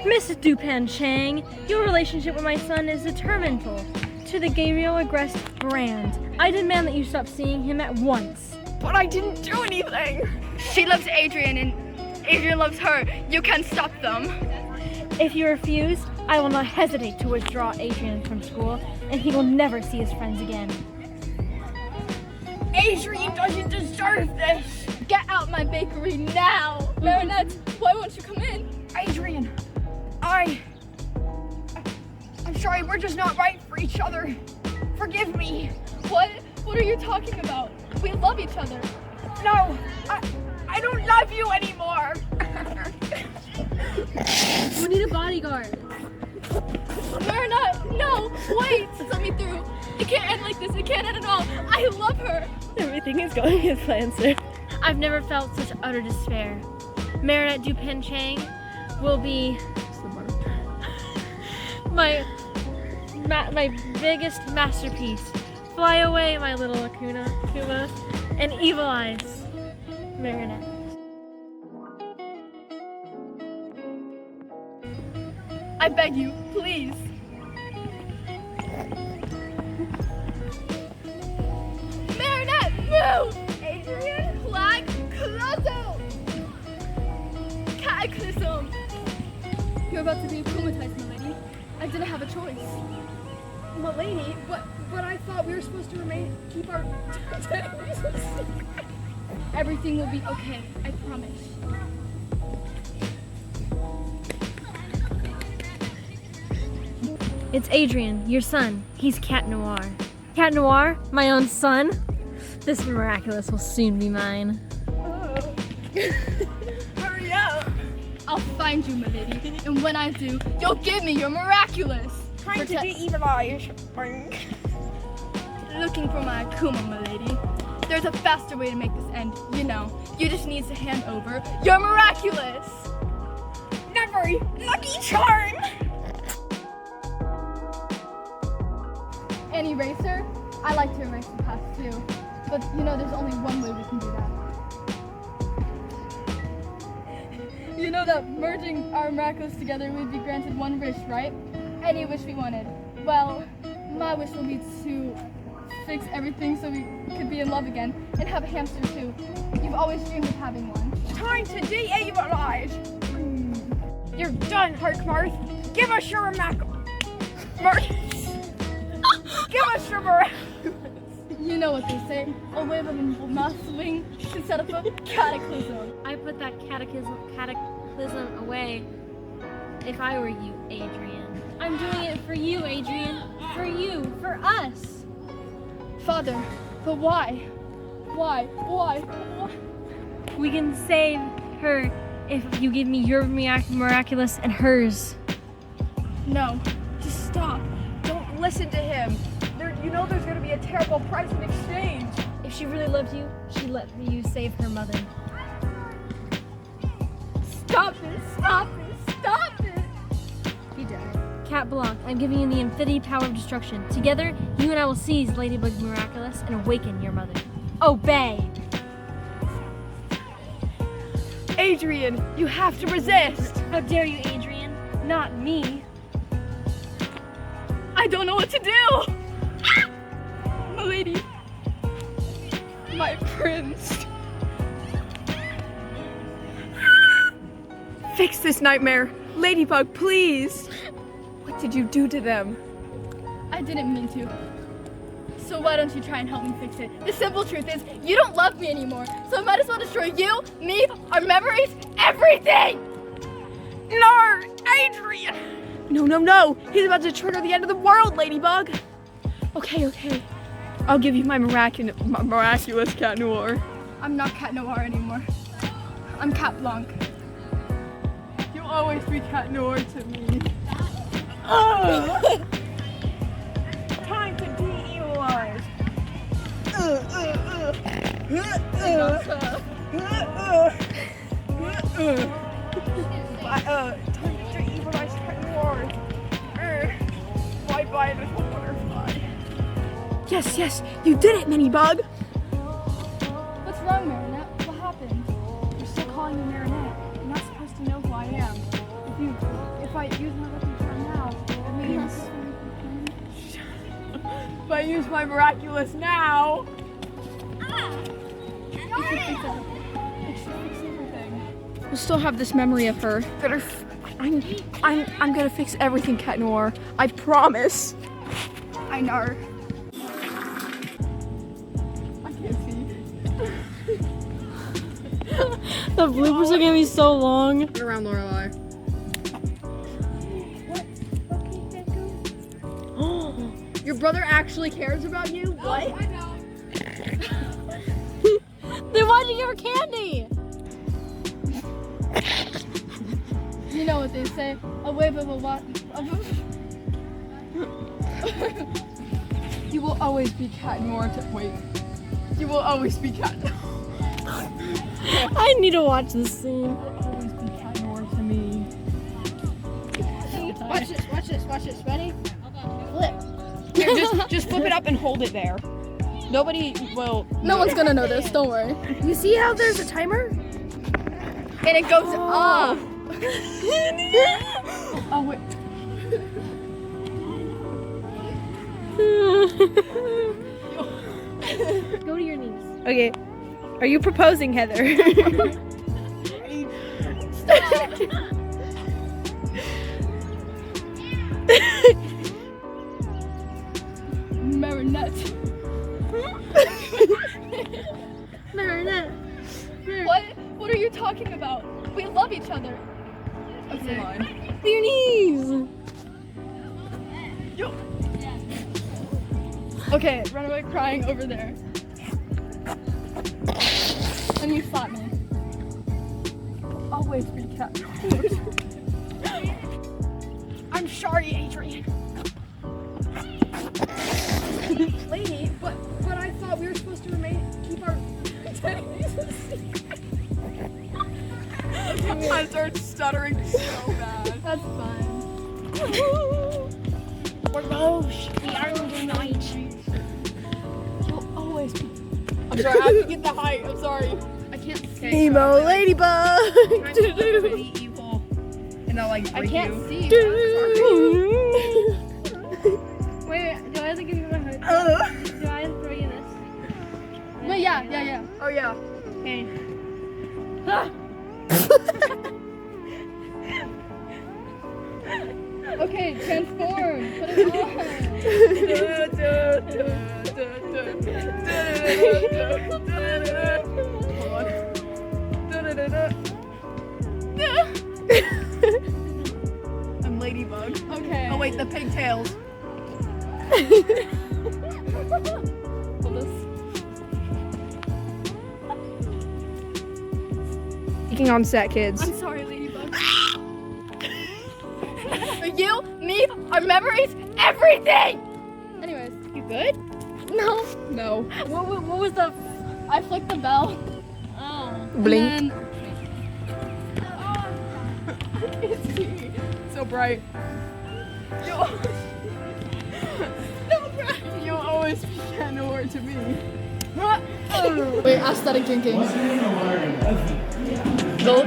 Mrs. Dupin Chang, your relationship with my son is detrimental to the Gabriel Agreste brand. I demand that you stop seeing him at once. But I didn't do anything. She loves Adrien and Adrien loves her. You can't stop them. If you refuse, I will not hesitate to withdraw Adrien from school, and he will never see his friends again. Adrien doesn't deserve this. Get out my bakery now. Marinette, why won't you come in? Adrien, I'm sorry, we're just not right for each other. Forgive me. What are you talking about? We love each other. No, I don't love you anymore. We need a bodyguard. Marinette, no, wait, let me through. It can't end like this, it can't end at all. I love her. Everything is going as planned, sir. I've never felt such utter despair. Marinette Dupin Chang will be my biggest masterpiece. Fly away, my little Akuma, and Evil Eyes, Marinette. I beg you, please. Marinette, move! Adrien, flag, clozo! Cataclysm! You're about to be akumatized, my lady. I didn't have a choice. My lady, but I thought we were supposed to keep our Everything will be okay, I promise. It's Adrien, your son. He's Cat Noir. Cat Noir, my own son. This miraculous will soon be mine. Oh. Hurry up! I'll find you, my lady, and when I do, you'll give me your miraculous. Trying to do Evil Eyes. Looking for my Akuma, my lady. There's a faster way to make this end. You know, you just need to hand over your miraculous. Never lucky charm. An eraser? I like to erase the past too. But you know, there's only one way we can do that. You know that merging our miraculous together, we'd be granted one wish, right? Any wish we wanted. Well, my wish will be to fix everything so we could be in love again and have a hamster too. You've always dreamed of having one. Time to de-evil eyes. You're done, Harkmarth. Give us your Give us your miraculous. You know what they say. A wave of a mouse wing can set up a cataclysm. I put that cataclysm away if I were you, Adrien. I'm doing it for you, Adrien. For you, for us. Father, but why? Why? We can save her if you give me your miraculous and hers. No, just stop. Don't listen to him. You know there's going to be a terrible price in exchange. If she really loved you, she'd let you save her mother. Stop it! He died. Cat Blanc, I'm giving you the infinity power of destruction. Together, you and I will seize Ladybug Miraculous and awaken your mother. Obey! Adrien, you have to resist. How dare you, Adrien? Not me. I don't know what to do! My lady. My prince. Fix this nightmare. Ladybug, please. What did you do to them? I didn't mean to. So why don't you try and help me fix it? The simple truth is, you don't love me anymore. So I might as well destroy you, me, our memories, everything! No, Adrien! No. He's about to trigger the end of the world, Ladybug. Okay. I'll give you my miraculous Cat Noir. I'm not Cat Noir anymore. I'm Cat Blanc. You'll always be Cat Noir to me. Time to de-evilize. Time to de-evilize Cat Noir. Bye. butterfly and a butterfly. Yes, yes, you did it, Mini Bug. What's wrong, Marinette? What happened? You're still calling me Marinette. You're not supposed to know who I am. If I use my lucky charm now, it means. If I use my miraculous now. We'll still have this memory of her. I'm gonna fix everything, Cat Noir. I promise. I know. I can't see. The bloopers are gonna be so long. Turn around, Lorelai. Your brother actually cares about you? What? I know. Then why'd you give her candy? You know what they say, a wave of a lot. You will always be Cat Noir wait. You will always be Cat Noir. I need to watch this scene. You will always be Cat Noir to me. Watch this, ready? Flip. Here, just flip it up and hold it there. Nobody will. No one's gonna notice, don't worry. You see how there's a timer? And it goes off. Oh wait. Go to your knees. Okay. Are you proposing, Heather? Marinette. Marinette. What are you talking about? We love each other. Okay. To your knees. Okay, run away crying over there. And you slap me. Always be Cat Noir. I'm sorry, Adrien. Lady, but I thought we were supposed to keep our identities a secret. I started stuttering so bad. That's fine. Roche, the Iron Knight. You'll always be. I'm sorry, I have to get the height. I'm sorry. I can't say. Emo ladybug. Really evil. And I'll like break I can't you. see. Wait, do I have to give you a hug? Do I have to throw you this? Wait, yeah. Oh yeah. Okay. Okay, transform. Put it I'm Ladybug. on. Okay. Oh wait, the pigtails. Hold this. Speaking on set, kids. I'm sorry, Ladybug. You, me, our memories, everything! Anyways, You good? no. No. What was the? I flicked the bell. Oh. Blink. And It's so bright. You'll always be Cat Noir to me. wait, aesthetic drinking. Go.